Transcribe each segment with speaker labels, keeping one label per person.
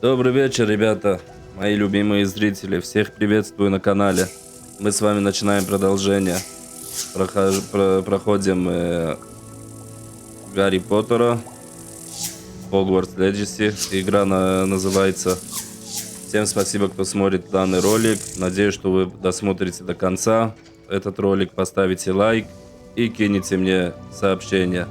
Speaker 1: Добрый вечер, ребята, мои любимые зрители. Всех приветствую на канале. Мы с вами начинаем продолжение. Проходим Гарри Поттера, Hogwarts Legacy. Игра называется. Всем спасибо, кто смотрит данный ролик. Надеюсь, что вы досмотрите до конца этот ролик, поставите лайк и кинете мне сообщение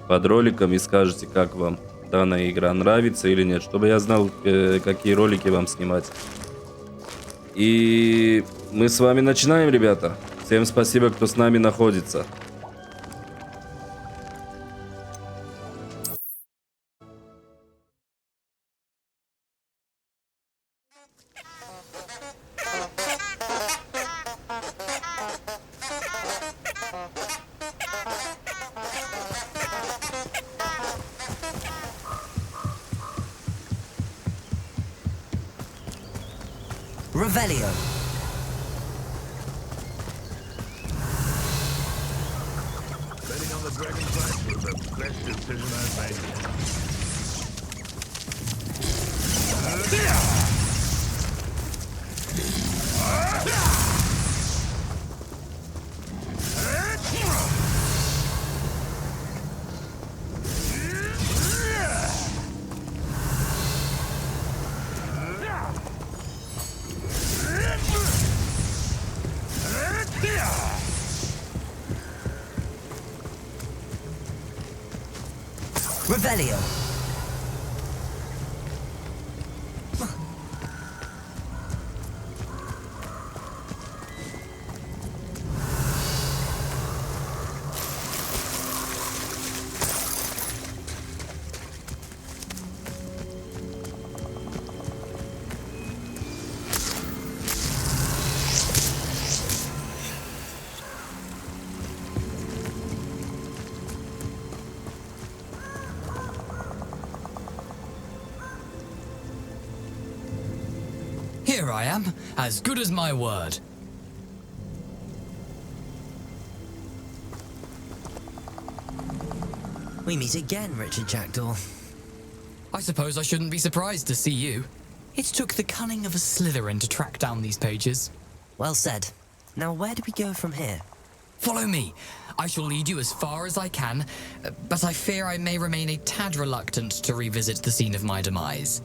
Speaker 1: под роликом и скажете, как вам данная игра нравится или нет, чтобы я знал, какие ролики вам снимать. И мы с вами начинаем, ребята. Всем спасибо, кто с нами находится.
Speaker 2: Revelio.
Speaker 3: Betting on the dragonflies was the best decision I've made.
Speaker 2: Revelio.
Speaker 4: Here I am, as good as my word.
Speaker 2: We meet again, Richard Jackdaw.
Speaker 4: I suppose I shouldn't be surprised to see you. It took the cunning of a Slytherin to track down these pages.
Speaker 2: Well said. Now where do we go from here?
Speaker 4: Follow me. I shall lead you as far as I can, but I fear I may remain a tad reluctant to revisit the scene of my demise.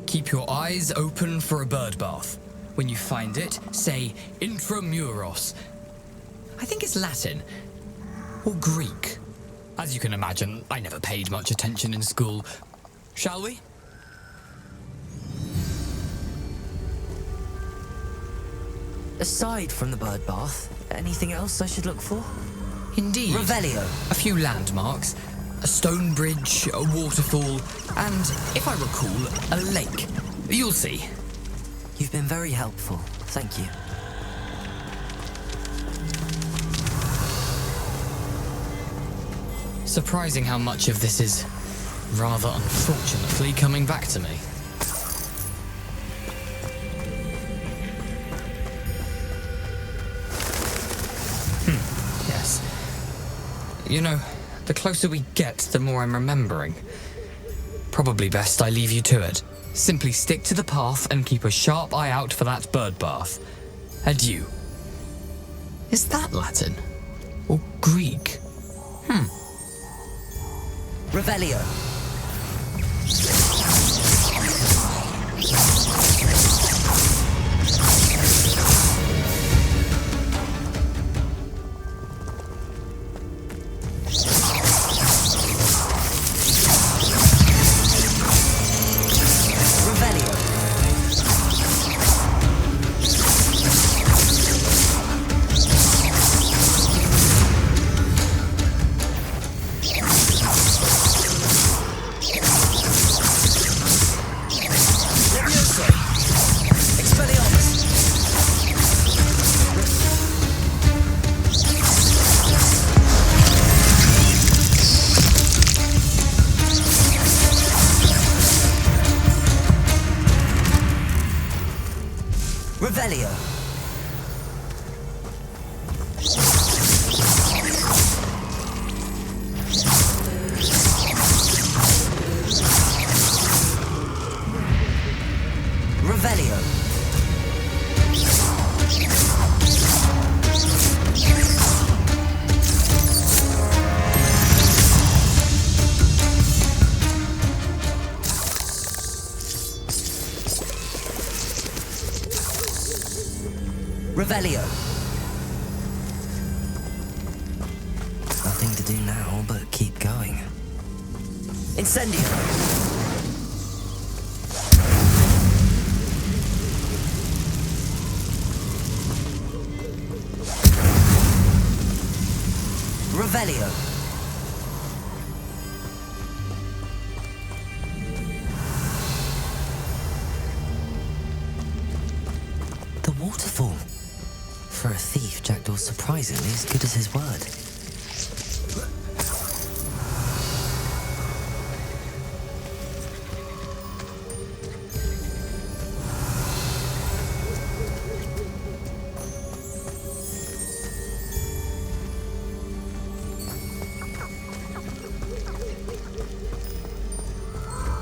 Speaker 4: Keep your eyes open for a bird bath. When you find it, say intramuros. I think it's Latin. Or Greek. As you can imagine, I never paid much attention in school. Shall we?
Speaker 2: Aside from the bird bath, anything else I should look for?
Speaker 4: Indeed.
Speaker 2: Revelio.
Speaker 4: A few landmarks. A stone bridge, a waterfall, and, if I recall, a lake. You'll see.
Speaker 2: You've been very helpful. Thank you.
Speaker 4: Surprising how much of this is, rather unfortunately, coming back to me. Yes. You know, the closer we get, the more I'm remembering. Probably best I leave you to it. Simply stick to the path and keep a sharp eye out for that bird bath. Adieu. Is that Latin? Or Greek?
Speaker 2: Revelio. Revelio. Revelio. Nothing to do now but keep going. Incendio. Revelio. The waterfall. For a thief, Jackdaw's surprisingly as good as his word.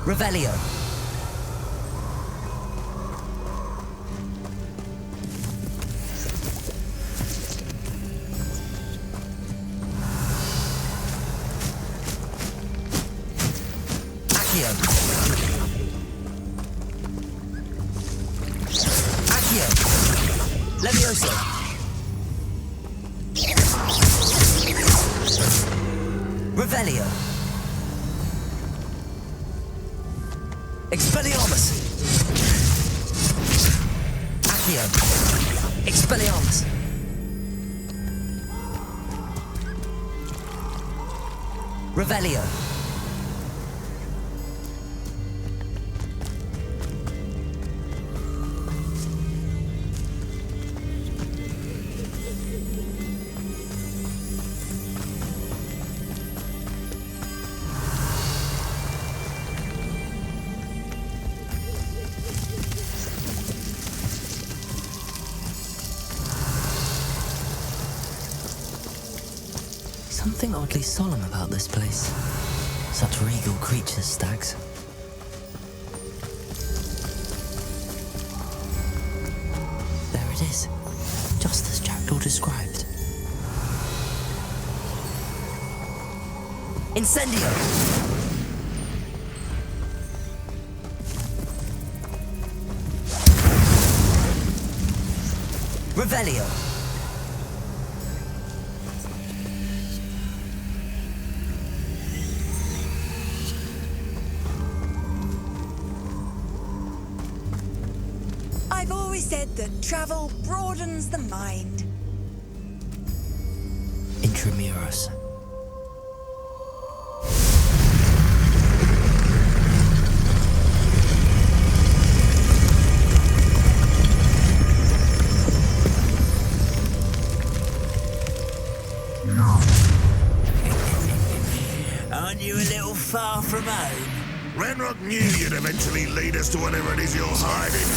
Speaker 2: Revelio. Accio. Accio. Levioso. Revelio. Expelliarmus! Accio! Expelliarmus! Revelio! Something oddly solemn about this place. Such regal creatures, stags. There it is, just as Jackdaw described. Incendio! Revelio!
Speaker 5: I've always said that travel broadens the mind.
Speaker 2: Intramuros.
Speaker 6: Aren't you a little far from home?
Speaker 3: Renrock knew you'd eventually lead us to whatever it is you're hiding.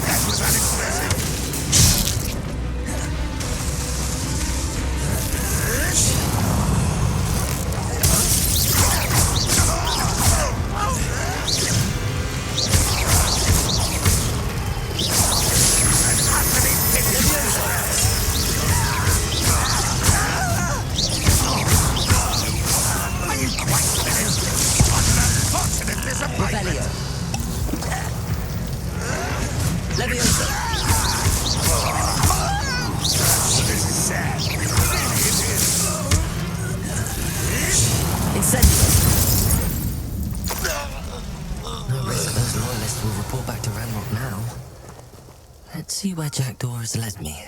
Speaker 3: That was unexpected.
Speaker 2: Revelio. Levioso.
Speaker 3: This is sad.
Speaker 2: Incendio. No risk those loyalists will report back to Ranrock now. Let's see where Jackdaw has led me.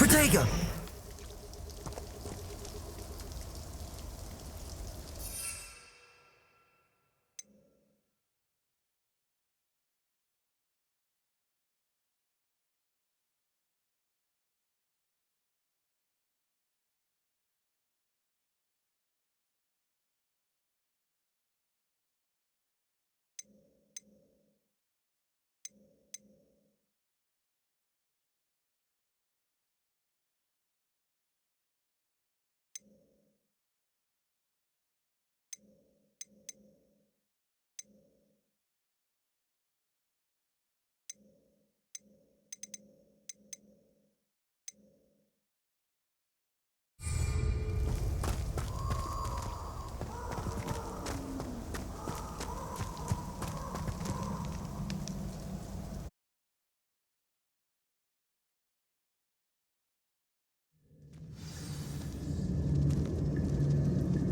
Speaker 6: Protego!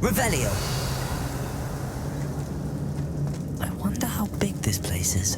Speaker 6: Revelio.
Speaker 2: I wonder how big this place is.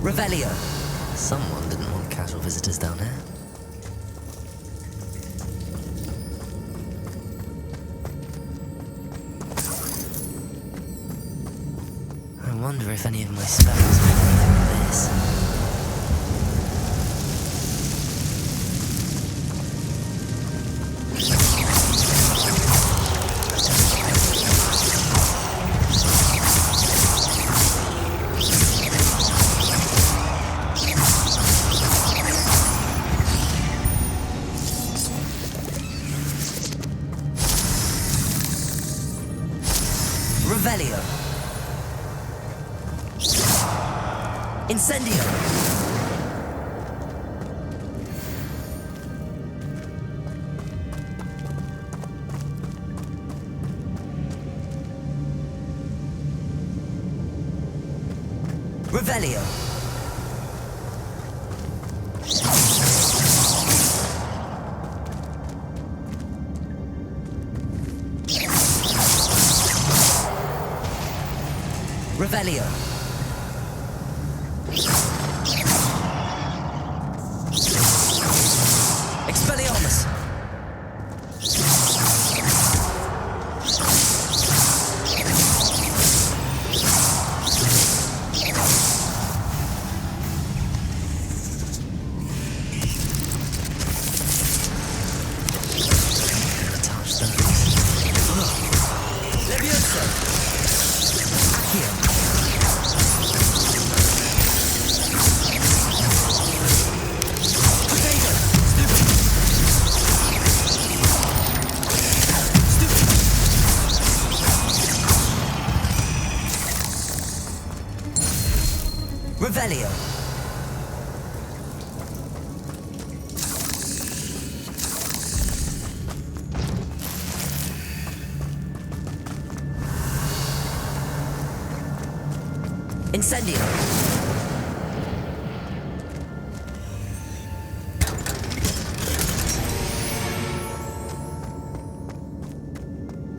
Speaker 6: Revelio.
Speaker 2: Someone didn't want casual visitors down here. I wonder if any of my spells have anything with this.
Speaker 6: Revelio. Incendio. Revelio. Revelio. Expelliarmus.
Speaker 2: Touch them.
Speaker 6: Leviosa. Accio. Potato. Stupid. Revelio. Incendio.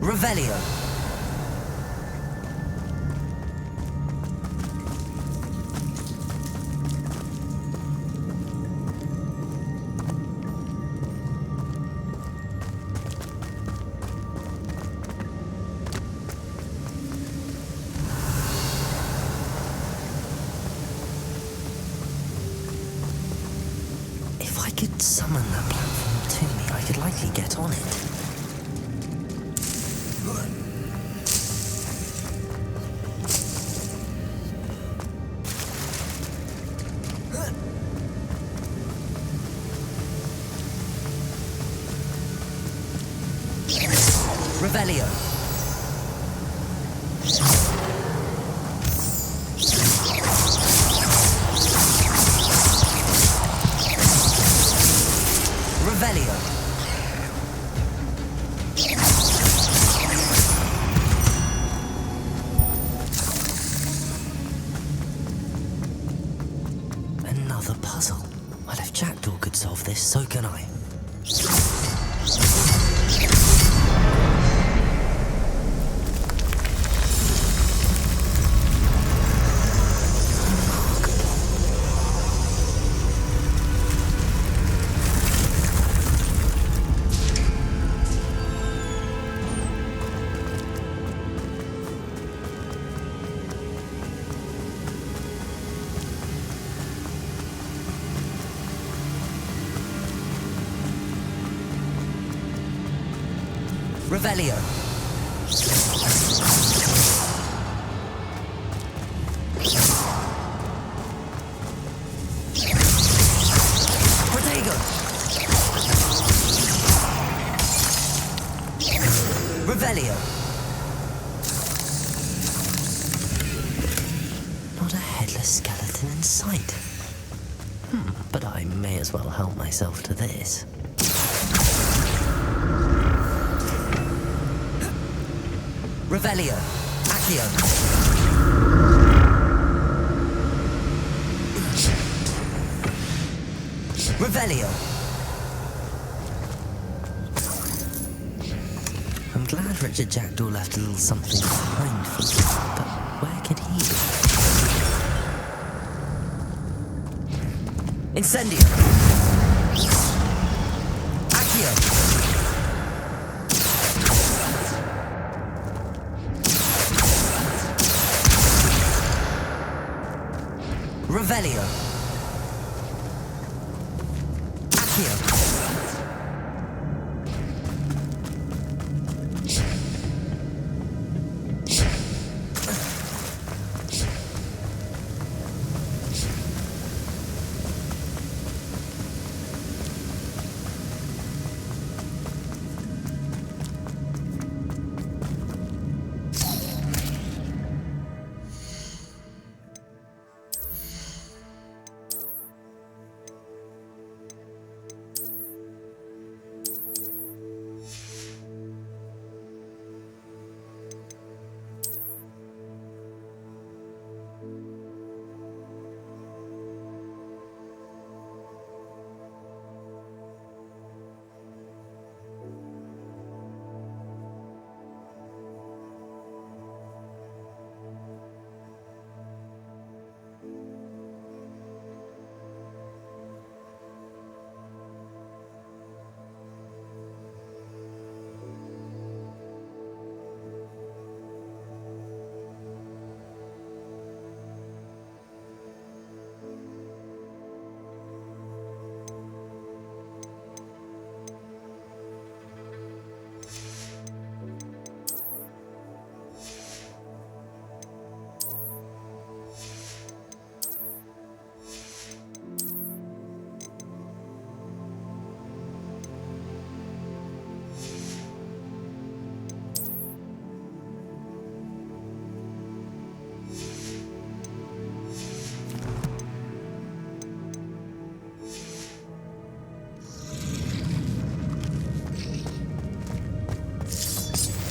Speaker 6: Revelio.
Speaker 2: If I could summon that platform to me, I could likely get on it.
Speaker 6: Revelio. Revelio. Another puzzle. Well, if Jackdaw could solve this, so can I. Revelio. Protego. Revelio. Not a headless skeleton in sight. But I may as well help myself to this. Revelio. Accio. Revelio. I'm glad Richard Jackdaw left a little something behind for me, but where could he be? Incendio. Accio. Revelio. Accio.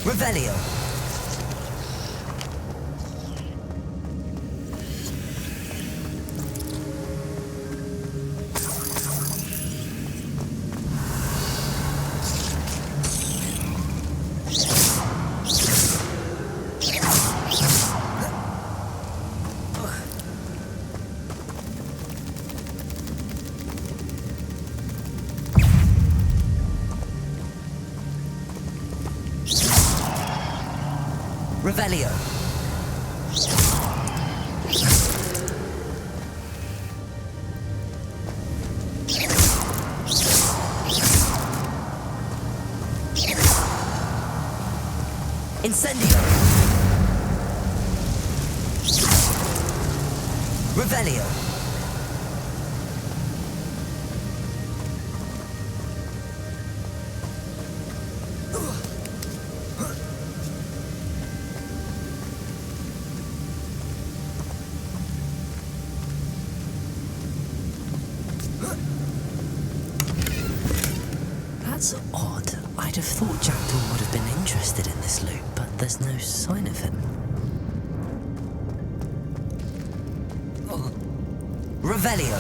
Speaker 6: Revelio. Revelio. Incendio. Revelio. That's odd. I'd have thought Jackdaw would have been interested in this loot, but there's no sign of him. Revelio.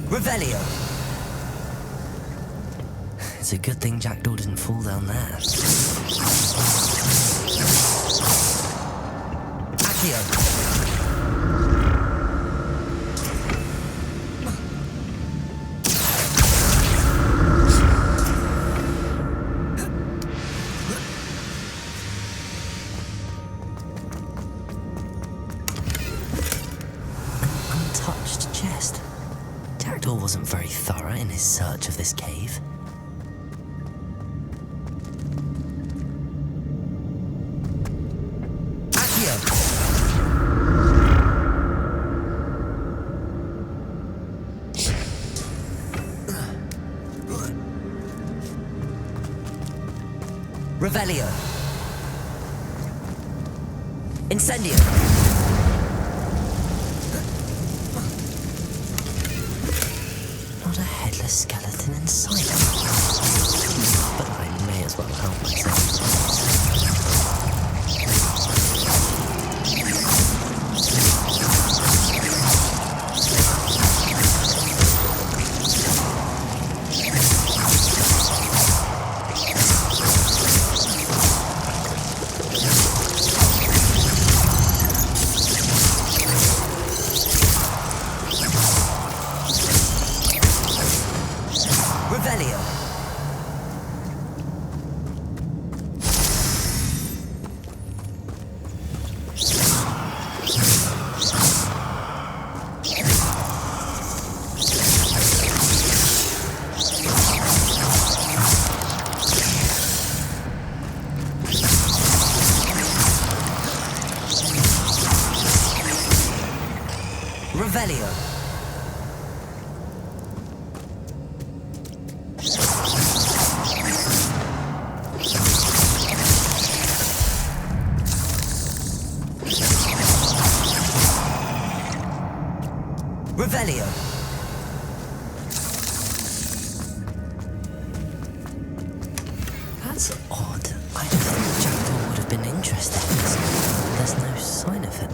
Speaker 6: Revelio. It's a good thing Jackdaw didn't fall down there. Accio. Wasn't very thorough in his search of this cave. Accio! Revelio! Incendio! Skeleton inside him. But I may as well help myself. Revelio. Revelio. That's odd. I don't think Jackdaw would have been interested in this. There's no sign of him.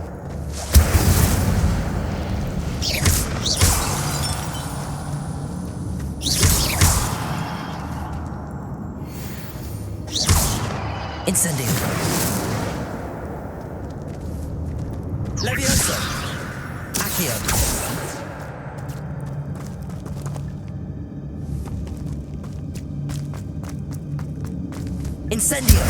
Speaker 6: Incendio. Levioso. Accio. Incendio.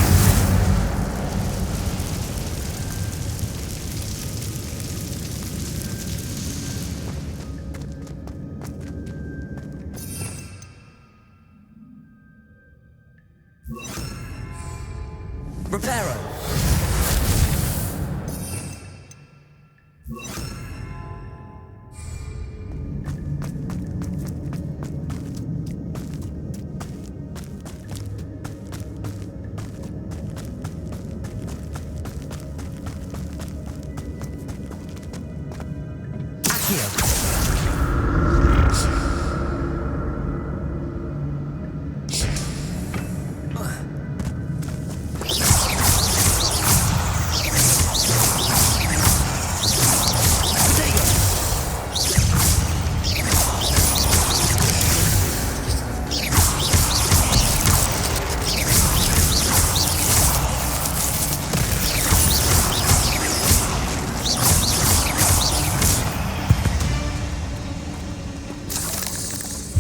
Speaker 6: Reparo. Accio.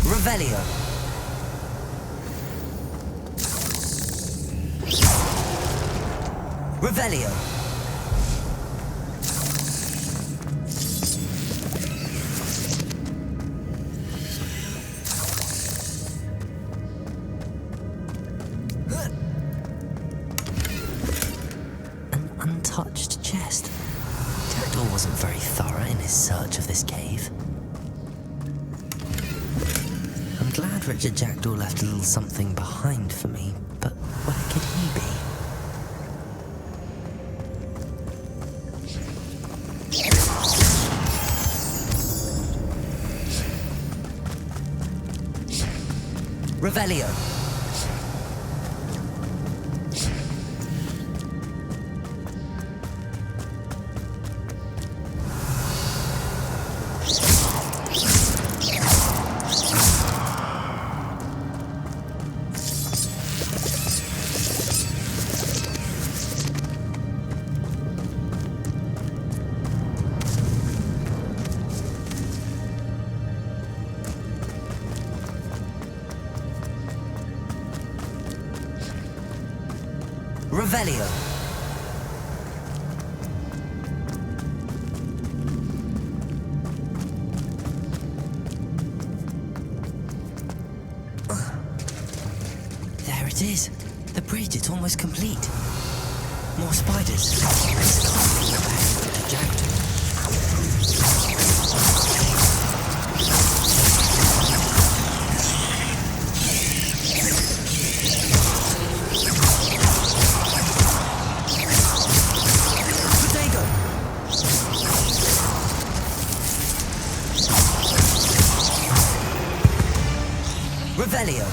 Speaker 6: Revelio. Revelio. An untouched chest. Jackdaw wasn't very thorough in his search of this cave. I'm glad Richard Jackdaw left a little something behind for me, but where could he be? Revelio. Revelio. There it is. The bridge, it's almost complete. More spiders. This can't be the back to Jack. Revelio.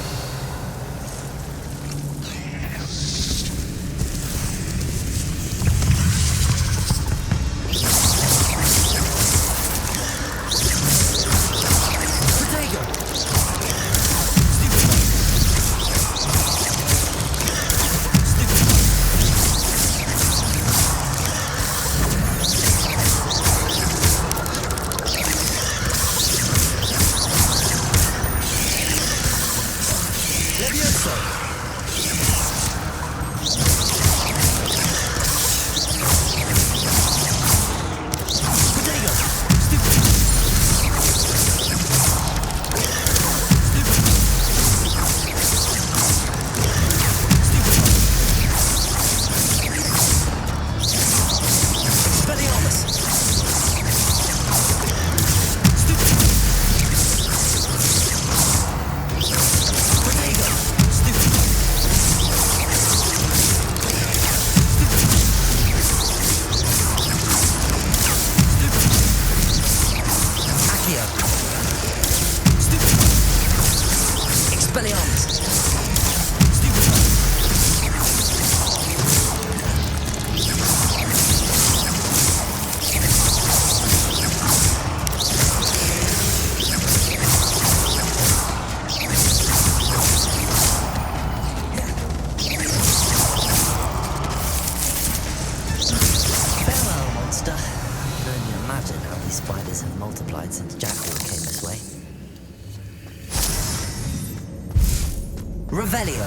Speaker 6: Revelio.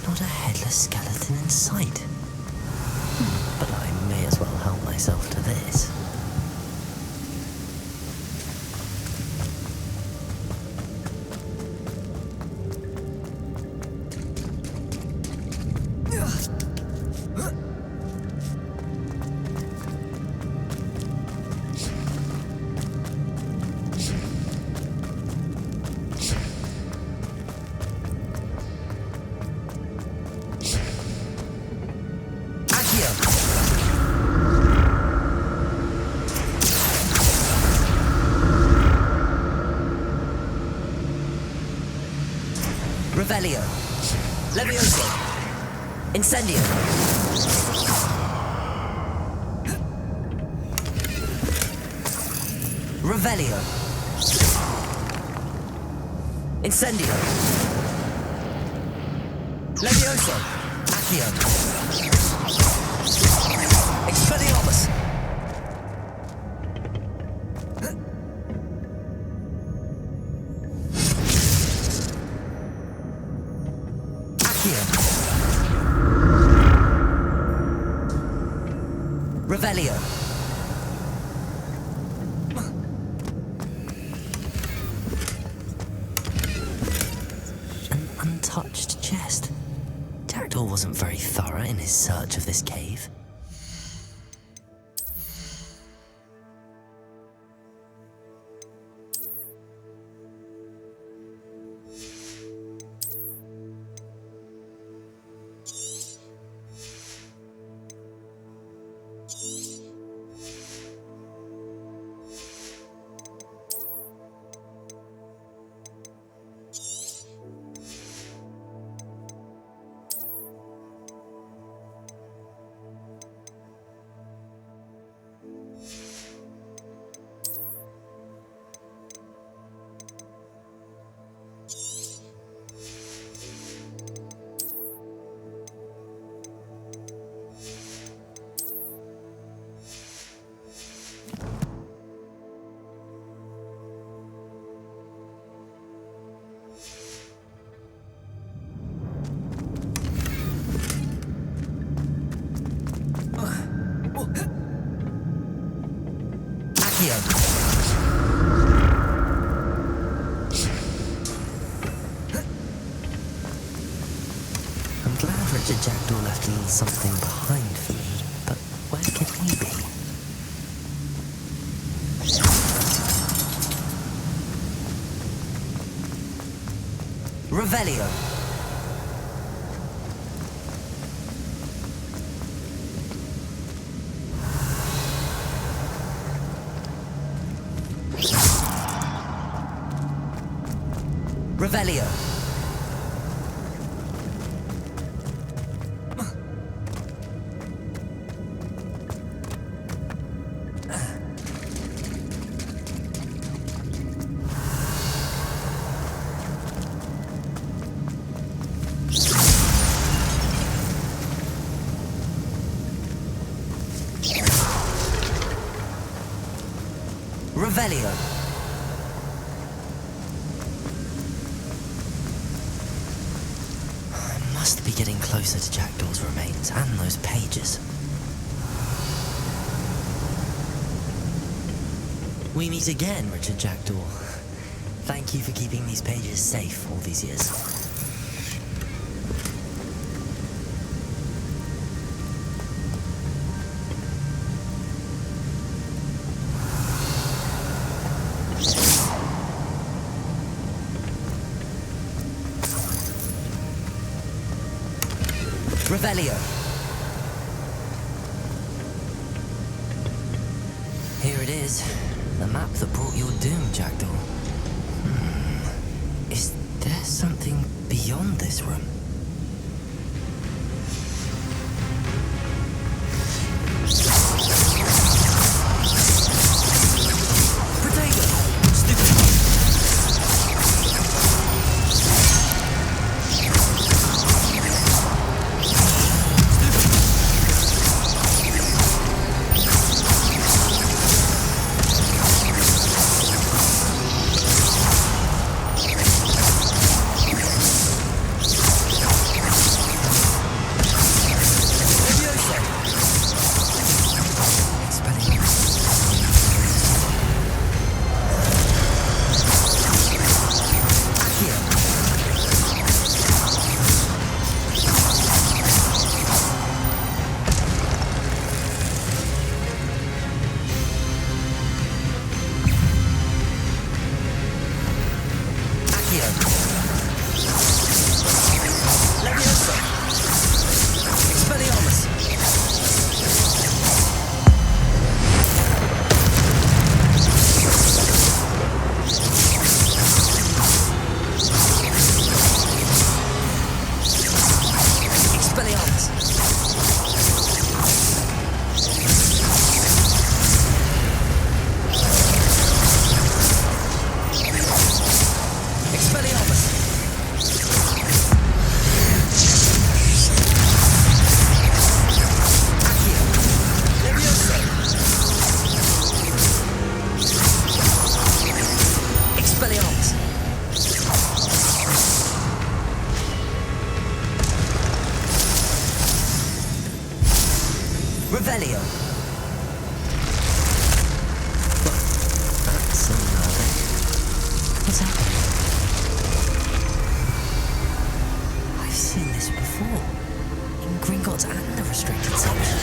Speaker 6: Not a headless skeleton in sight. But I may as well help myself to this. Revelio. Levioso. Incendio. Revelio. Incendio. Levioso. Accio. Expelliarmus. Accio. Revelio. An untouched chest. Jackdaw wasn't very thorough in his search of this cave. I'm glad Richard Jackdaw left a little something behind for me, but where could he be? Revelio. Revelio. Revelio. I must be getting closer to Jackdaw's remains and those pages. We meet again, Richard Jackdaw. Thank you for keeping these pages safe all these years. Revelio. Here it is, the map that brought your doom, Jackdaw. Is there something beyond this room?
Speaker 2: Revelio. That's unnerving. What's happening? I've seen this before. In Gringotts and the restricted section.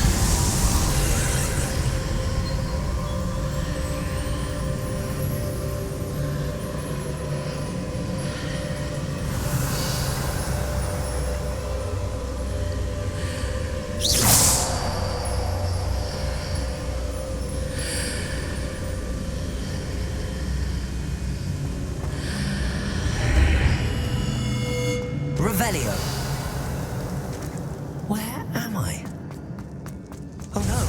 Speaker 2: Revelio. Where am I? Oh no,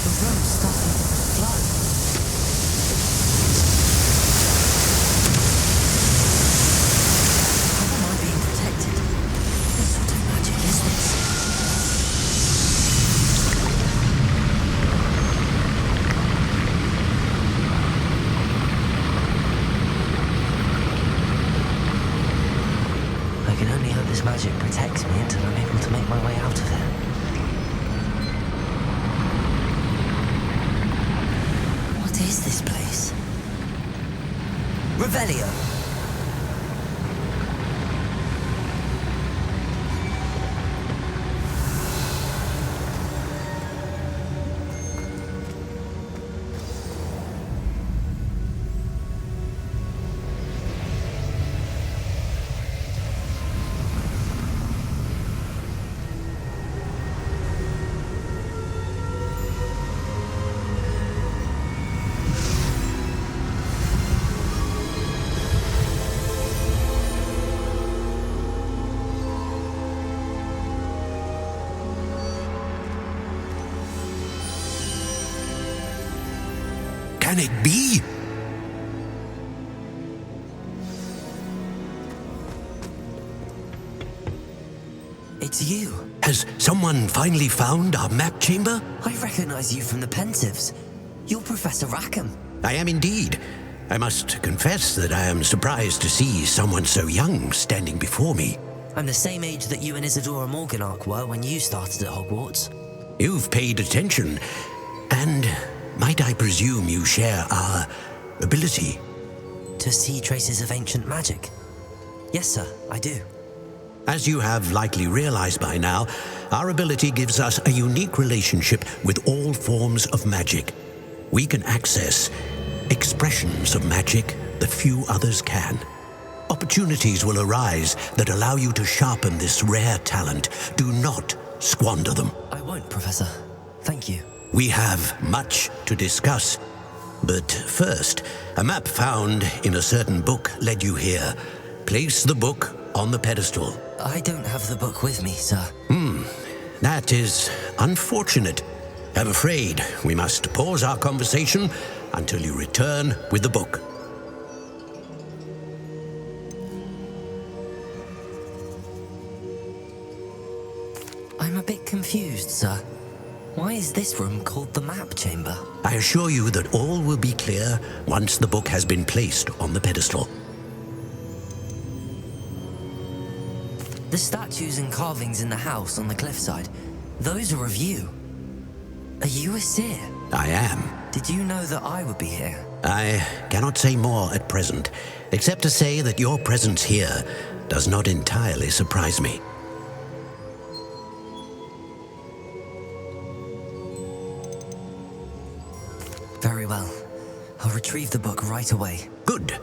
Speaker 2: the room's starting to flood. How am I being protected? What sort of magic is this? I can only hope this magic protects me until I'm able to make my way out of it. What is this place? Revelio.
Speaker 7: Can it be?
Speaker 2: It's you.
Speaker 7: Has someone finally found our map chamber?
Speaker 2: I recognize you from the Pensieves. You're Professor Rackham.
Speaker 7: I am indeed. I must confess that I am surprised to see someone so young standing before me.
Speaker 2: I'm the same age that you and Isadora Morganach were when you started at Hogwarts.
Speaker 7: You've paid attention, and might I presume you share our ability?
Speaker 2: To see traces of ancient magic? Yes, sir, I do.
Speaker 7: As you have likely realized by now, our ability gives us a unique relationship with all forms of magic. We can access expressions of magic that few others can. Opportunities will arise that allow you to sharpen this rare talent. Do not squander them.
Speaker 2: I won't, Professor. Thank you.
Speaker 7: We have much to discuss. But first, a map found in a certain book led you here. Place the book on the pedestal.
Speaker 2: I don't have the book with me, sir.
Speaker 7: That is unfortunate. I'm afraid we must pause our conversation until you return with the book.
Speaker 2: I'm a bit confused, sir. Why is this room called the map chamber?
Speaker 7: I assure you that all will be clear once the book has been placed on the pedestal.
Speaker 2: The statues and carvings in the house on the cliffside, those are of you. Are you a seer?
Speaker 7: I am.
Speaker 2: Did you know that I would be here?
Speaker 7: I cannot say more at present, except to say that your presence here does not entirely surprise me.
Speaker 2: Very well. I'll retrieve the book right away.
Speaker 7: Good.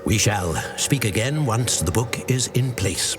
Speaker 7: We shall speak again once the book is in place.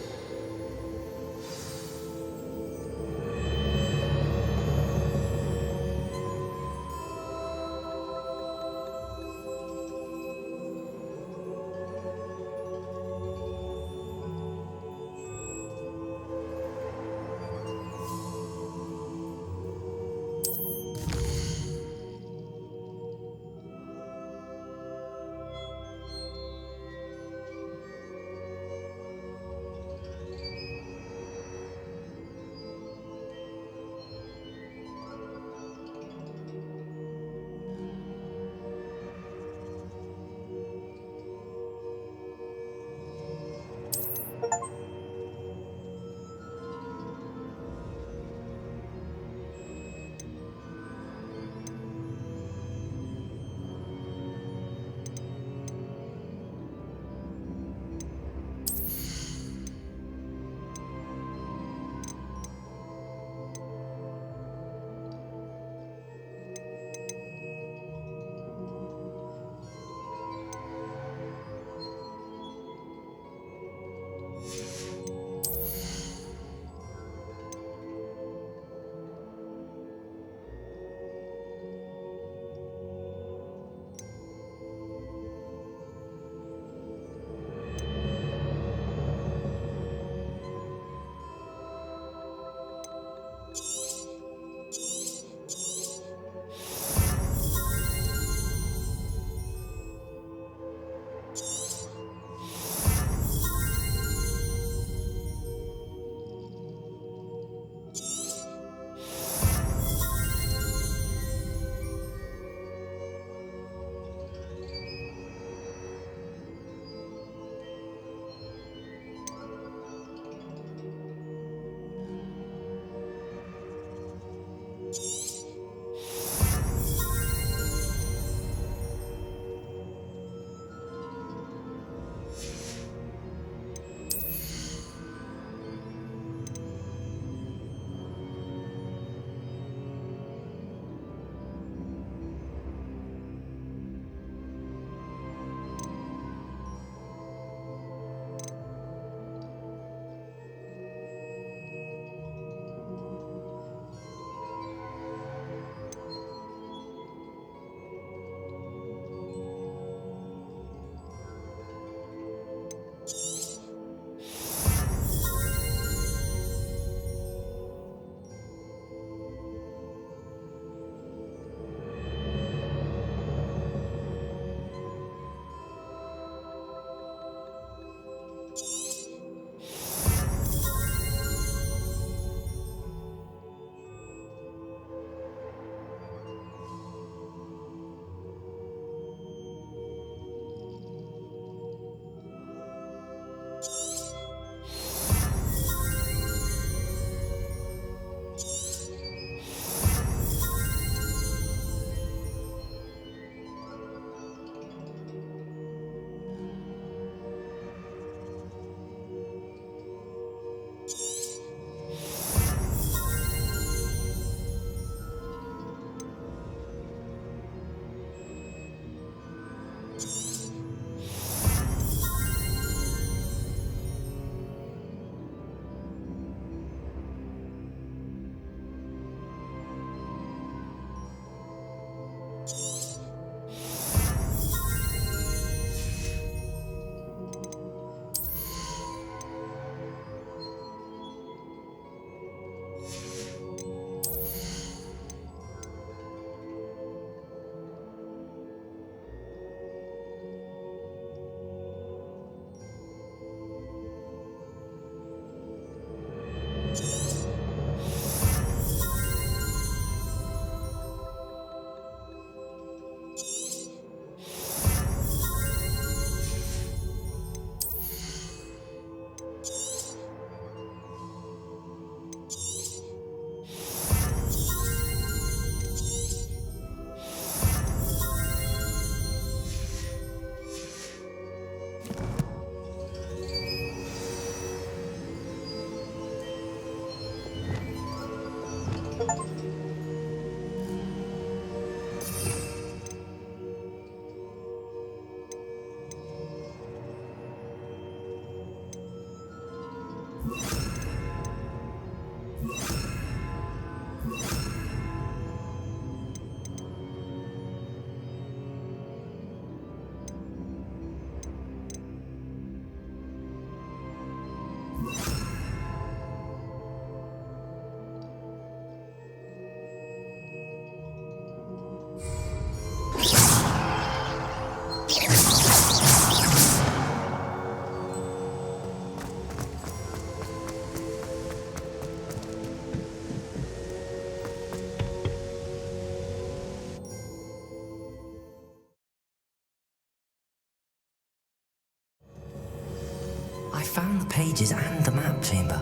Speaker 2: I found the pages and the map chamber.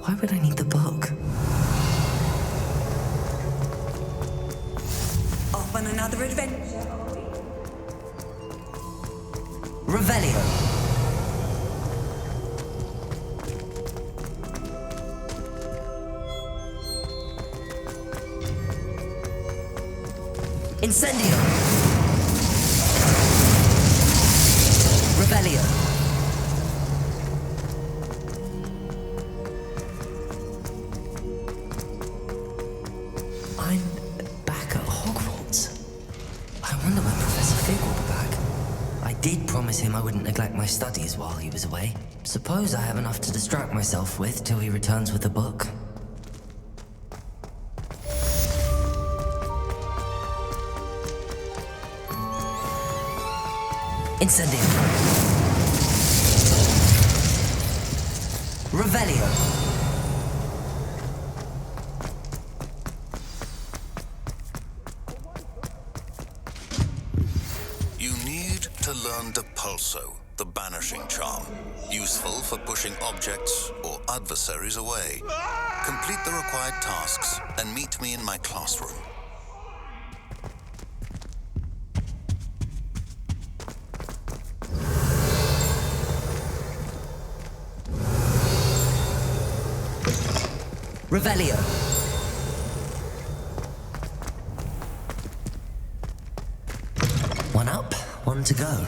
Speaker 2: Why would I need the book?
Speaker 5: Off on another adventure.
Speaker 2: Revelio. Incendio. Revelio. I'm back at Hogwarts. I wonder when Professor Fig will be back. I did promise him I wouldn't neglect my studies while he was away. Suppose I have enough to distract myself with till he returns with the book. Incendio. Revelio.
Speaker 8: You need to learn Depulso, the banishing charm. Useful for pushing objects or adversaries away. Complete the required tasks and meet me in my classroom.
Speaker 2: Revelio. One up, one to go.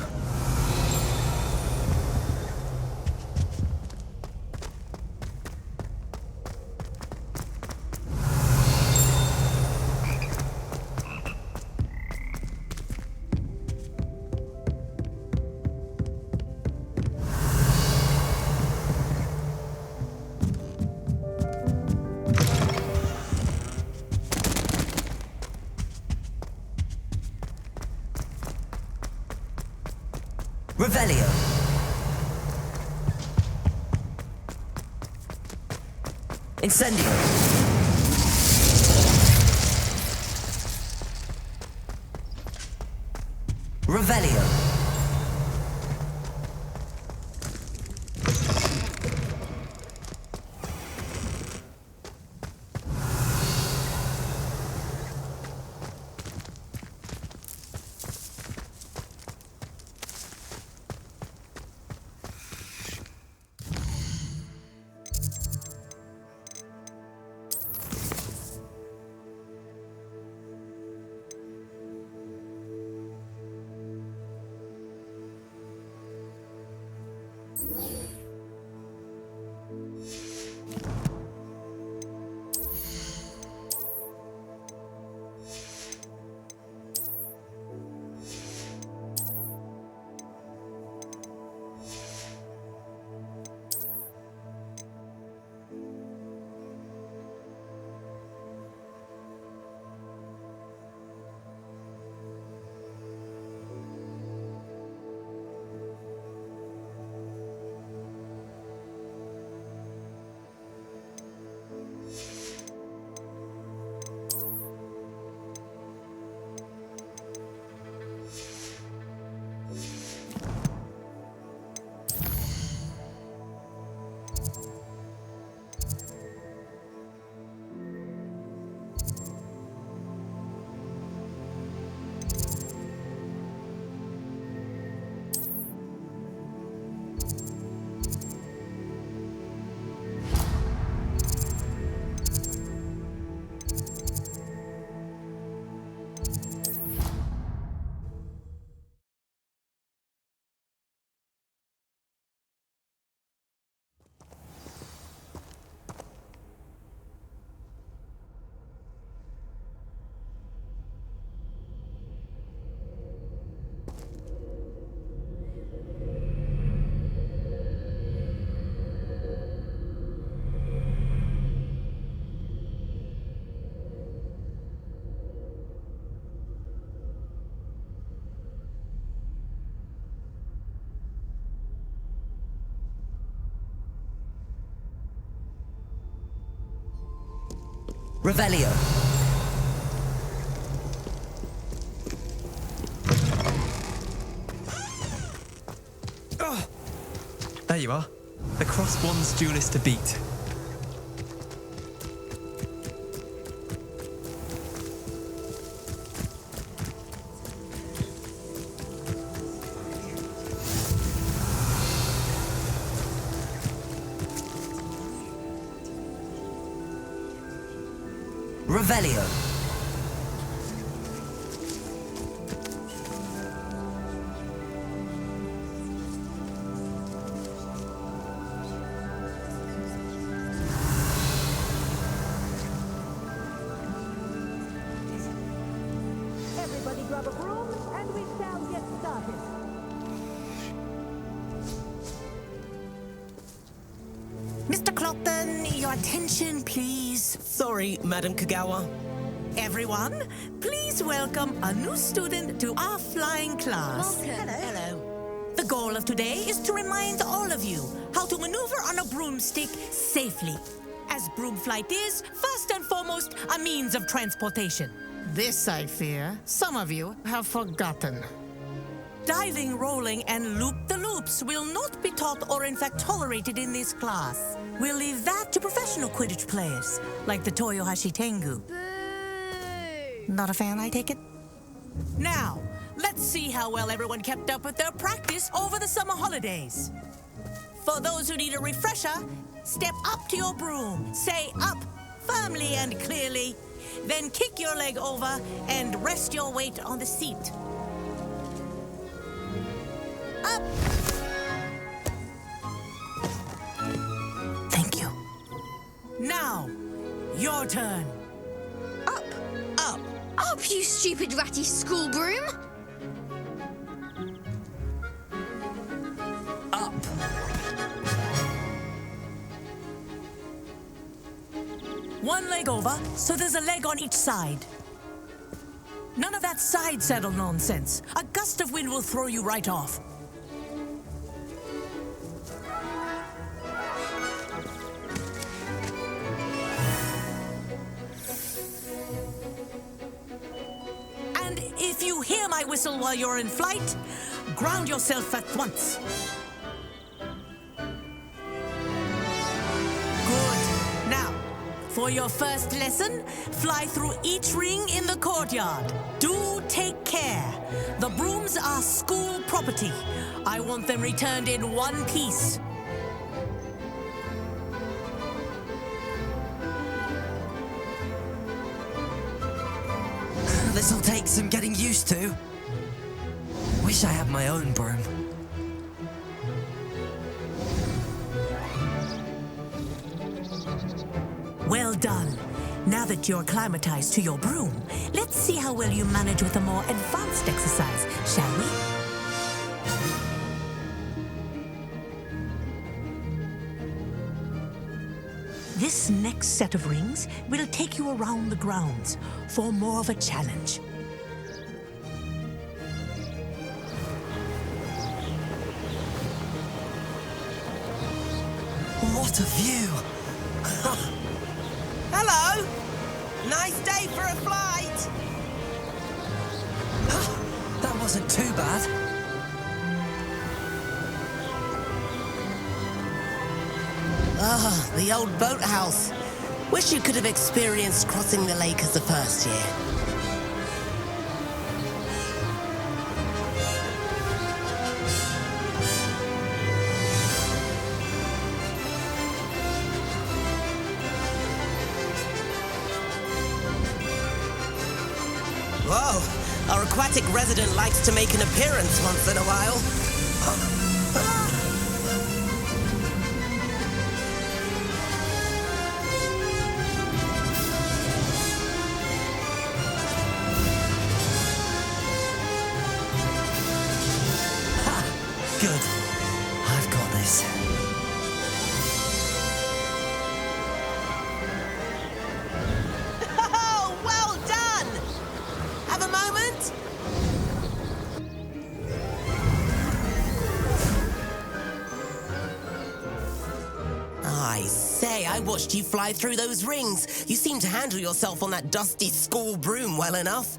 Speaker 2: Revelio. Incendio. Revelio. Revelio.
Speaker 9: There you are. The crosswands duelist to beat.
Speaker 2: Revelio.
Speaker 10: Everybody grab a broom and we shall get started.
Speaker 11: Mr. Clockton, your attention, please.
Speaker 6: Sorry, Madam Kagawa.
Speaker 11: Everyone, please welcome a new student to our flying class.
Speaker 5: Welcome.
Speaker 11: Hello. The goal of today is to remind all of you how to maneuver on a broomstick safely. As broom flight is, first and foremost, a means of transportation.
Speaker 10: This, I fear, some of you have forgotten.
Speaker 11: Diving, rolling, and loop-the-loops will not be taught or in fact tolerated in this class. We'll leave that to professional Quidditch players, like the Toyohashi Tengu. Not a fan, I take it? Now, let's see how well everyone kept up with their practice over the summer holidays. For those who need a refresher, step up to your broom, say up firmly and clearly, then kick your leg over and rest your weight on the seat. Up! Thank you. Now, your turn.
Speaker 5: Up.
Speaker 11: Up.
Speaker 5: Up, you stupid ratty school broom.
Speaker 2: Up.
Speaker 11: One leg over, so there's a leg on each side. None of that side saddle nonsense. A gust of wind will throw you right off. And if you hear my whistle while you're in flight, ground yourself at once. Good. Now, for your first lesson, fly through each ring in the courtyard. Do take care. The brooms are school property. I want them returned in one piece.
Speaker 2: This'll take some getting used to. Wish I had my own broom.
Speaker 11: Well done. Now that you're acclimatized to your broom, let's see how well you manage with a more advanced exercise, shall we? This next set of rings will take you around the grounds for more of a challenge.
Speaker 2: What a view!
Speaker 6: Hello! Nice day for a flight!
Speaker 2: That wasn't too bad.
Speaker 6: Ah, the old boathouse. Wish you could have experienced crossing the lake as the first year. Whoa, our aquatic resident likes to make an appearance once in a while.
Speaker 2: Good. I've got this.
Speaker 6: Oh, well done! Have a moment?
Speaker 12: say, I watched you fly through those rings. You seem to handle yourself on that dusty school broom well enough.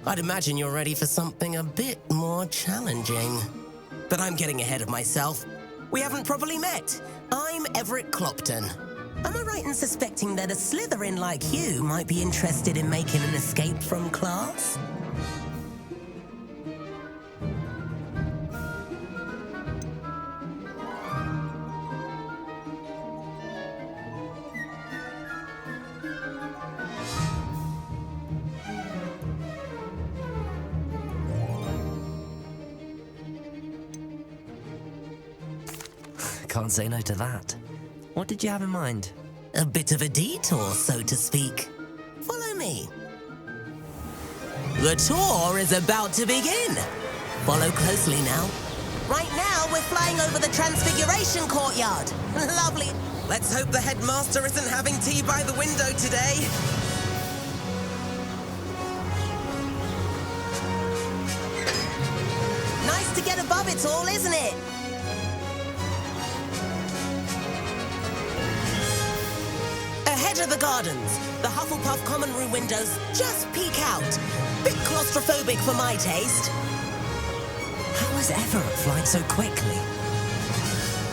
Speaker 12: I'd imagine you're ready for something a bit more challenging. But I'm getting ahead of myself. We haven't properly met. I'm Everett Clopton. Am I right in suspecting that a Slytherin like you might be interested in making an escape from class?
Speaker 6: Can't say no to that. What did you have in mind?
Speaker 12: A bit of a detour, so to speak. Follow me. The tour is about to begin. Follow closely now. Right now, we're flying over the Transfiguration Courtyard. Lovely. Let's hope the headmaster isn't having tea by the window today. Nice to get above it all, isn't it? Ahead of the gardens, the Hufflepuff common room windows just peek out. Bit claustrophobic for my taste.
Speaker 6: How is Everett flying so quickly?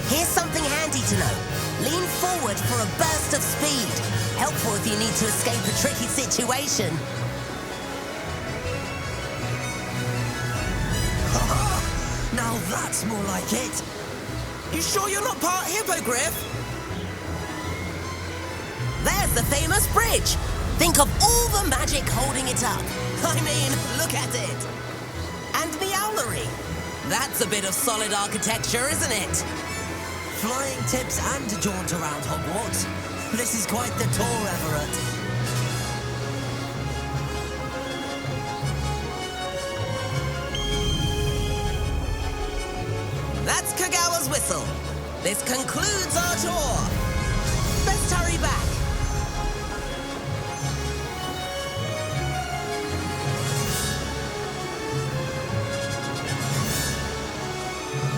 Speaker 12: Here's something handy to know. Lean forward for a burst of speed. Helpful if you need to escape a tricky situation.
Speaker 6: Now that's more like it.
Speaker 12: You sure you're not part hippogriff? There's the famous bridge. Think of all the magic holding it up. I mean, look at it. And the owlery. That's a bit of solid architecture, isn't it?
Speaker 6: Flying tips and a jaunt around Hogwarts. This is quite the tour, Everett.
Speaker 12: That's Kagawa's whistle. This concludes our tour. Best hurry back.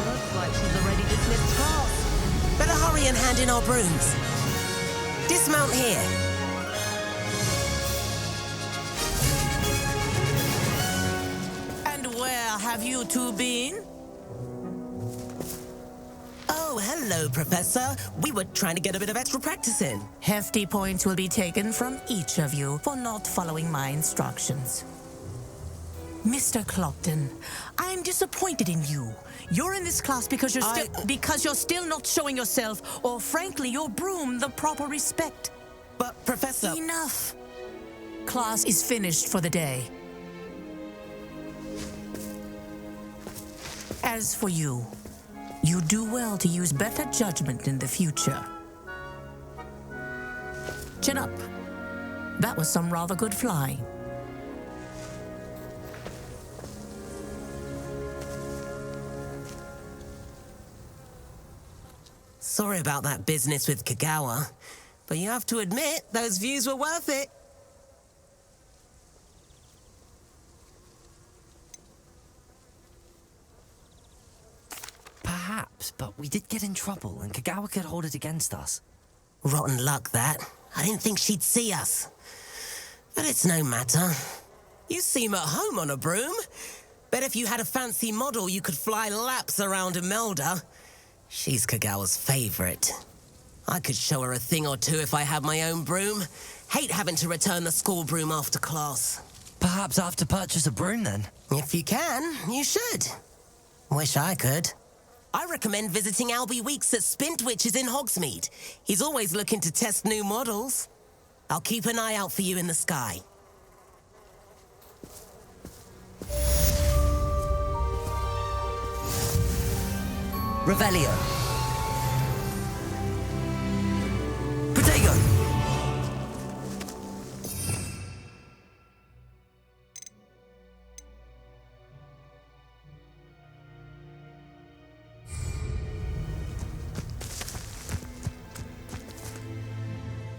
Speaker 10: Looks like she's already dismissed class.
Speaker 12: Better hurry and hand in our brooms. Dismount here. And where have you two been? Oh, hello, Professor. We were trying to get a bit of extra practice in.
Speaker 11: Hefty points will be taken from each of you for not following my instructions. Mr. Clopton, I'm disappointed in you. You're in this class because you're still not showing yourself, or frankly, your broom, the proper respect.
Speaker 12: But, Professor...
Speaker 11: Enough. Class is finished for the day. As for you, you do well to use better judgment in the future. Chin up. That was some rather good flying.
Speaker 12: Sorry about that business with Kagawa, but you have to admit those views were worth it.
Speaker 6: Perhaps, but we did get in trouble and Kagawa could hold it against us.
Speaker 12: Rotten luck, that. I didn't think she'd see us. But it's no matter. You seem at home on a broom. Bet if you had a fancy model, you could fly laps around Imelda. She's Kagawa's favorite. I could show her a thing or two if I had my own broom. Hate having to return the school broom after class.
Speaker 6: Perhaps I have to purchase a broom then?
Speaker 12: If you can, you should. Wish I could. I recommend visiting Albie Weeks at Spintwitches in Hogsmeade. He's always looking to test new models. I'll keep an eye out for you in the sky.
Speaker 6: Revelio. Protego.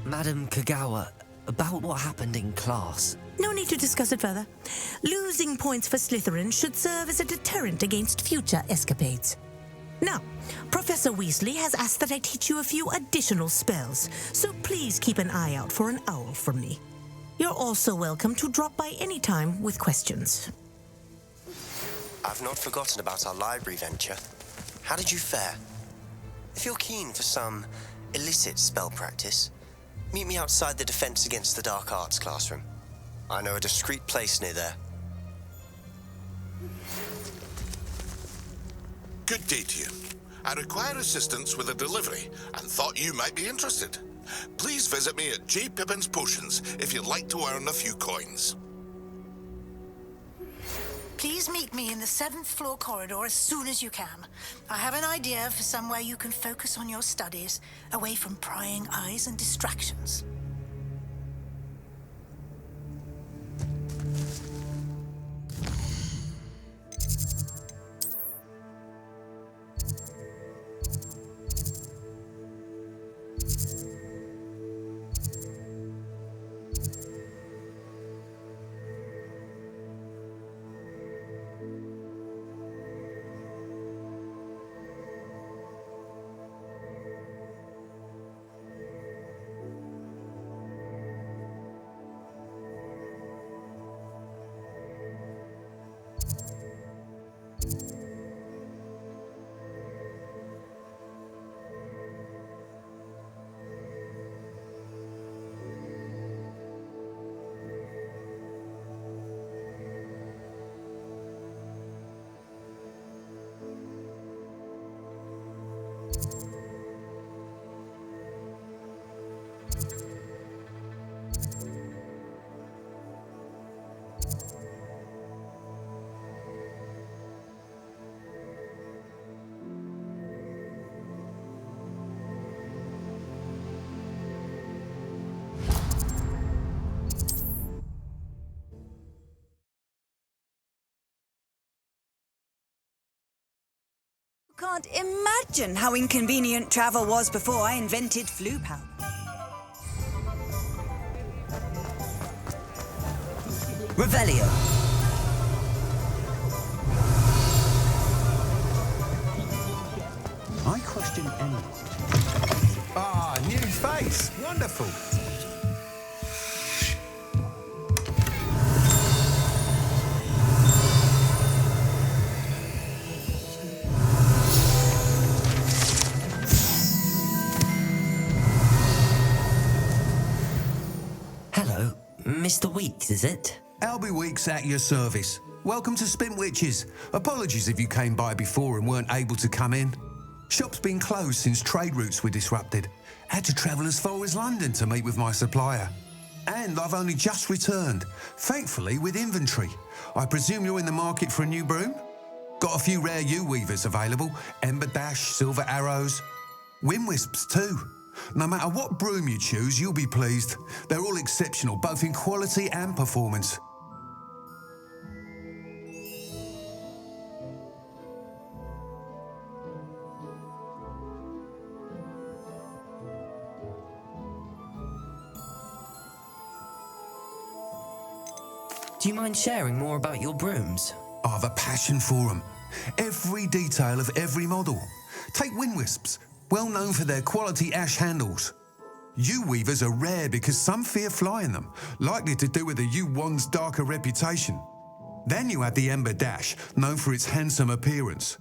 Speaker 6: Madam Kagawa, about what happened in class.
Speaker 11: No need to discuss it further. Losing points for Slytherin should serve as a deterrent against future escapades. Now, Professor Weasley has asked that I teach you a few additional spells, so please keep an eye out for an owl from me. You're also welcome to drop by any time with questions.
Speaker 13: I've not forgotten about our library venture. How did you fare? If you're keen for some illicit spell practice, meet me outside the Defense Against the Dark Arts classroom. I know a discreet place near there.
Speaker 3: Good day to you. I require assistance with a delivery and thought you might be interested. Please visit me at J. Pippin's Potions if you'd like to earn a few coins.
Speaker 14: Please meet me in the 7th floor corridor as soon as you can. I have an idea for somewhere you can focus on your studies, away from prying eyes and distractions.
Speaker 5: Can't imagine how inconvenient travel was before I invented flu powder.
Speaker 2: Revelio.
Speaker 15: I question anyone. Ah, new face. Wonderful.
Speaker 2: Hello, Mr. Weeks, is it?
Speaker 7: Albie Weeks at your service. Welcome to Spintwitches. Apologies if you came by before and weren't able to come in. Shop's been closed since trade routes were disrupted. Had to travel as far as London to meet with my supplier. And I've only just returned, thankfully with inventory. I presume you're in the market for a new broom? Got a few rare U-weavers available. Ember Dash, Silver Arrows. Wind Wisps too. No matter what broom you choose, you'll be pleased. They're all exceptional, both in quality and performance.
Speaker 2: Do you mind sharing more about your brooms?
Speaker 7: I've a passion for them. Every detail of every model. Take Wind Wisps, well known for their quality ash handles. U-weavers are rare because some fear flying them, likely to do with the U-wand's darker reputation. Then you add the Ember Dash, known for its handsome appearance.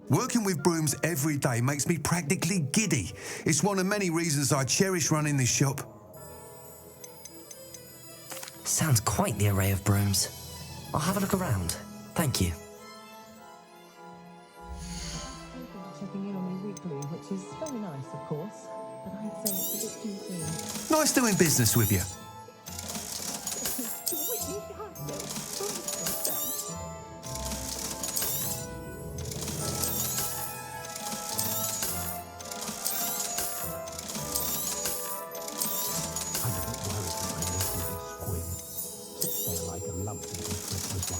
Speaker 7: Working with brooms every day makes me practically giddy. It's one of many reasons I cherish running this shop.
Speaker 2: Sounds quite the array of brooms. I'll have a look around. Thank you.
Speaker 10: Checking in on me weekly, which is very nice, of course, but I'd say it's a bit too soon.
Speaker 7: Nice doing business with you.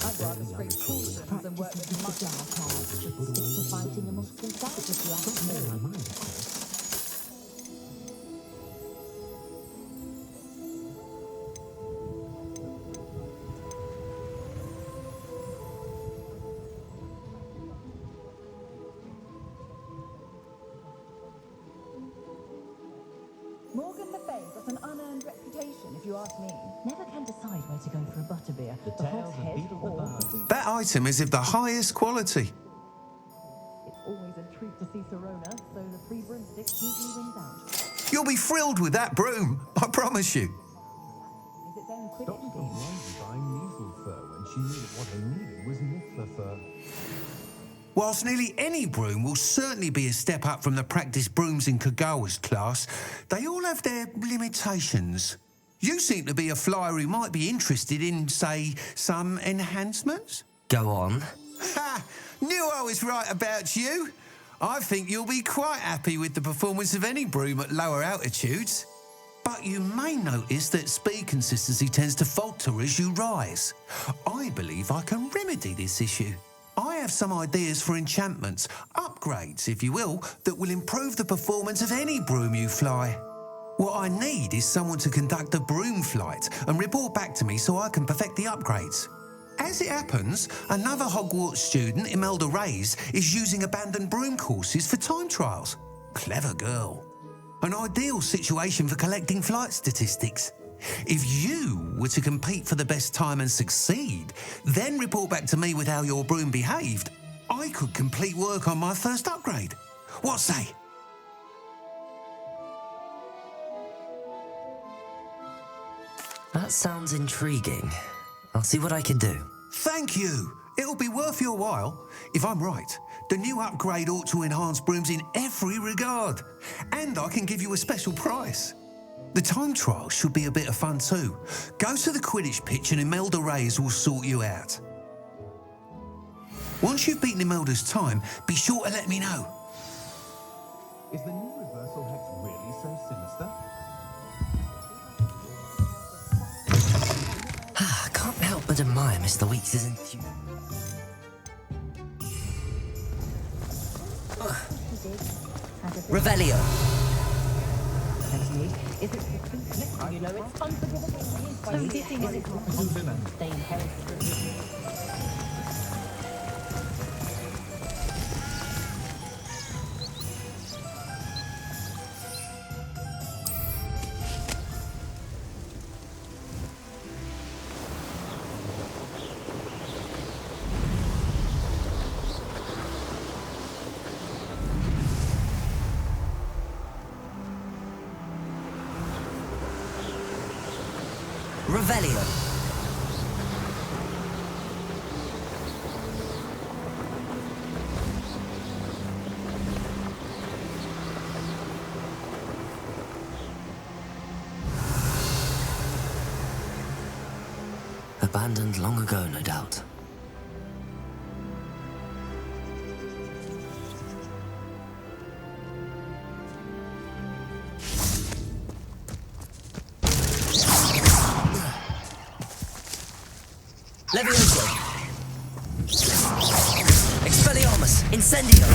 Speaker 10: I'd rather scrape children than work with Mr. Dark Arts. Stick to fighting amongst themselves if you ask me. Morgan Le Fay got an unearned reputation, if you ask me. Never can decide where to go for a butterbeer. The Hog's Head or...
Speaker 15: That item is of the highest quality.
Speaker 10: It's always a treat to see Serona, so the free broomstick usually wins out.
Speaker 15: You'll be thrilled with that broom, I promise you.
Speaker 10: Is its own Quidditch
Speaker 16: Dr.
Speaker 10: team.
Speaker 16: was buying measle fur when she knew that what they needed was niffler fur.
Speaker 7: Whilst nearly any broom will certainly be a step up from the practice brooms in Kagawa's class, they all have their limitations. You seem to be a flyer who might be interested in, say, some enhancements?
Speaker 6: Go on.
Speaker 7: Ha! Knew I was right about you. I think you'll be quite happy with the performance of any broom at lower altitudes. But you may notice that speed consistency tends to falter as you rise. I believe I can remedy this issue. I have some ideas for enchantments, upgrades, if you will, that will improve the performance of any broom you fly. What I need is someone to conduct a broom flight and report back to me so I can perfect the upgrades. As it happens, another Hogwarts student, Imelda Reyes, is using abandoned broom courses for time trials. Clever girl. An ideal situation for collecting flight statistics. If you were to compete for the best time and succeed, then report back to me with how your broom behaved, I could complete work on my first upgrade. What say?
Speaker 6: That sounds intriguing. I'll see what I can do.
Speaker 7: Thank you. It'll be worth your while. If I'm right, the new upgrade ought to enhance brooms in every regard. And I can give you a special price. The time trial should be a bit of fun too. Go to the Quidditch pitch and Imelda Reyes will sort you out. Once you've beaten Imelda's time, be sure to let me know.
Speaker 16: Is the new reversal hex really so sinister?
Speaker 6: I can't help but admire Mr. Weeks' enthusiasm. Revelio.
Speaker 10: Is it you know it's fun for
Speaker 6: Revelio. Abandoned long ago, no doubt. Levioso. Expelliarmus. Incendio.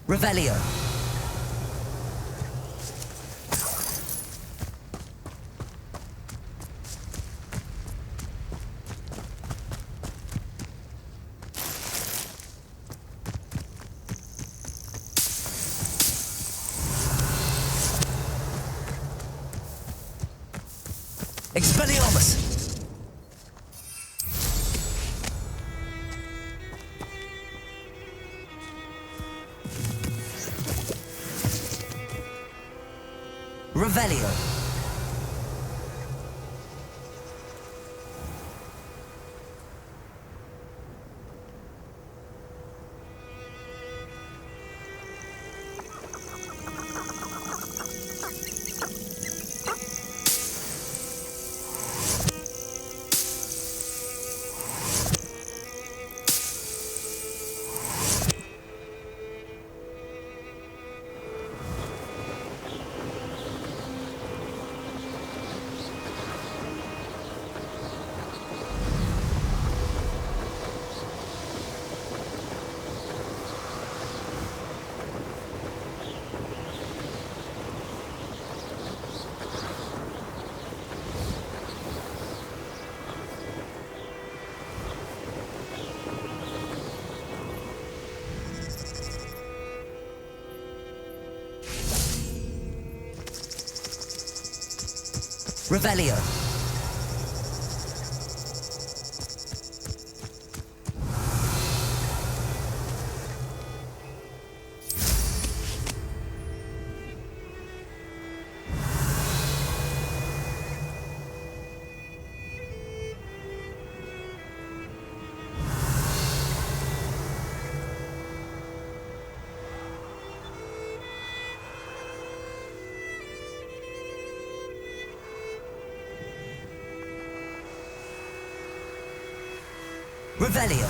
Speaker 6: Revelio. Expelliarmus! Revelio. Revelio. Revelio.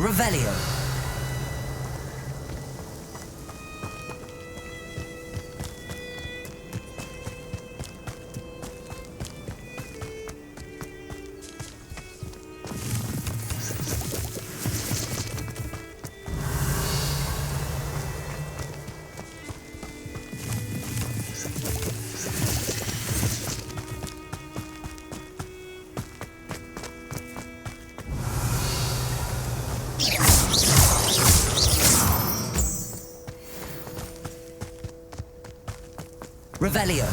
Speaker 6: Revelio. Revelio.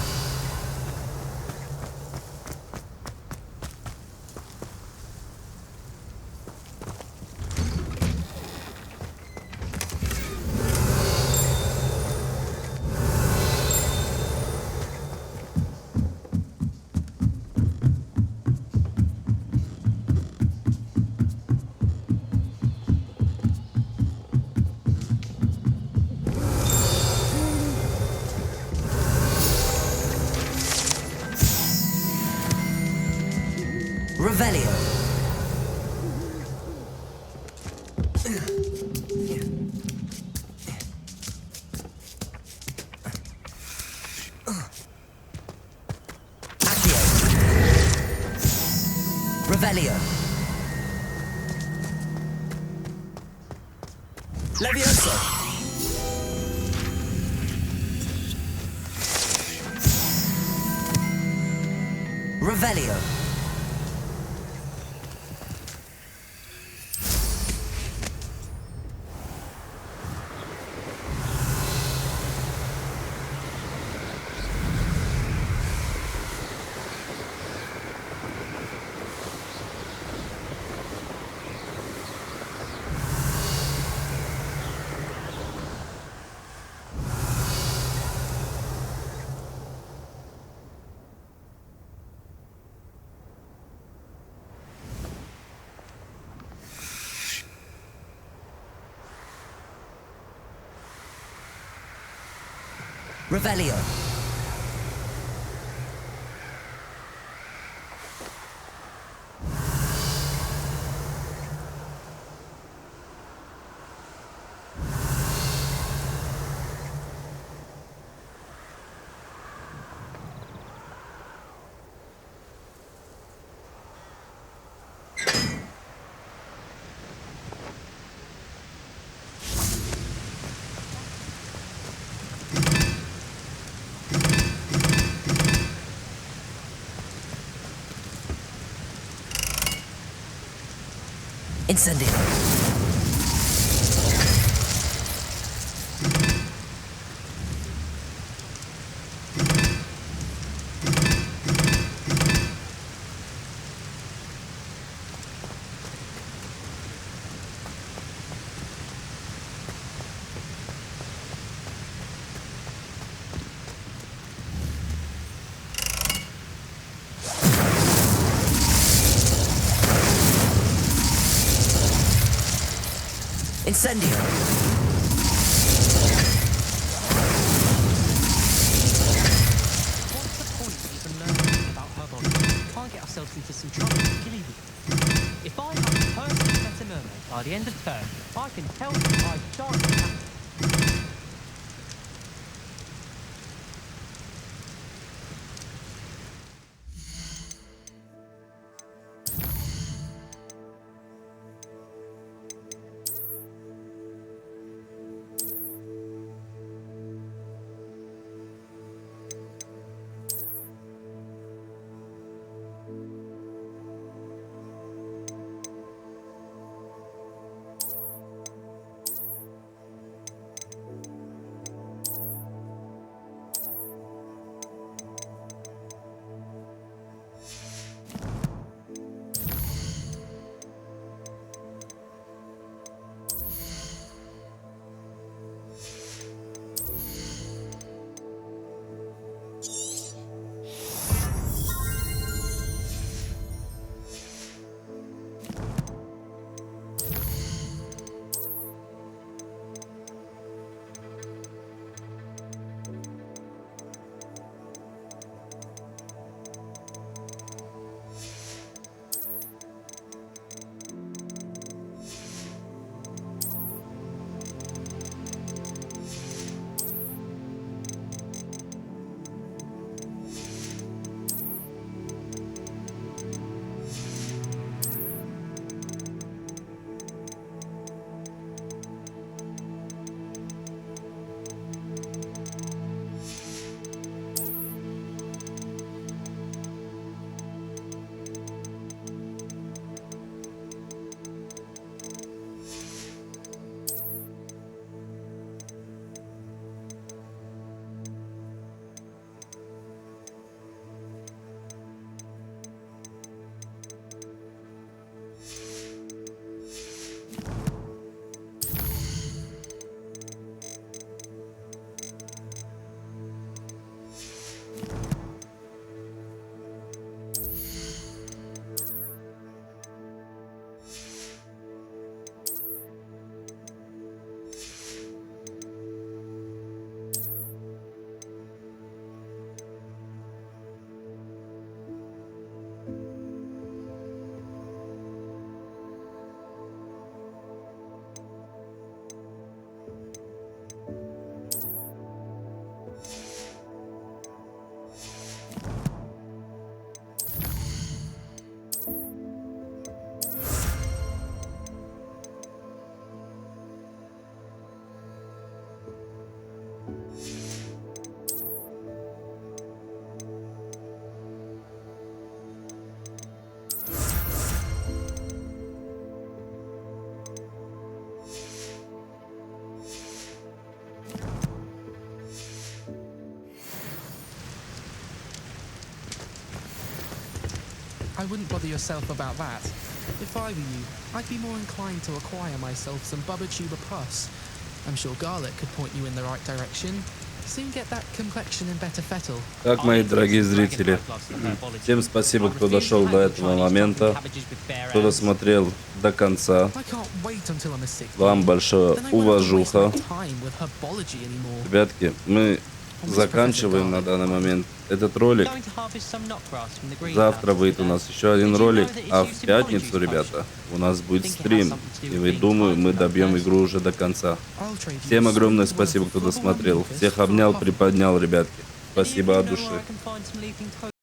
Speaker 6: Revelio. Accio. Revelio. Levioso. Revelio. Revelio. Incendio. Incendio.
Speaker 9: What's the point of even learning about her body? Can't get ourselves into some trouble, killing me.
Speaker 17: If I have personally met a mermaid by the end of term, I can tell you I've started.
Speaker 18: I wouldn't bother yourself about that. If I were you, I'd be more inclined to acquire myself some Bubba Tuber Plus. I'm sure Garlic could point you in the right direction. Soon get that complexion in better fettle.
Speaker 1: Так, мои дорогие зрители, всем спасибо, кто дошел до этого момента, кто досмотрел до конца. Вам большое уважуха. Ребятки, мы заканчиваем на данный момент этот ролик. Завтра выйдет у нас еще один ролик, а в пятницу, ребята, у нас будет стрим. И думаю, мы добьем игру уже до конца. Всем огромное спасибо, кто досмотрел. Всех обнял, приподнял, ребятки. Спасибо от души.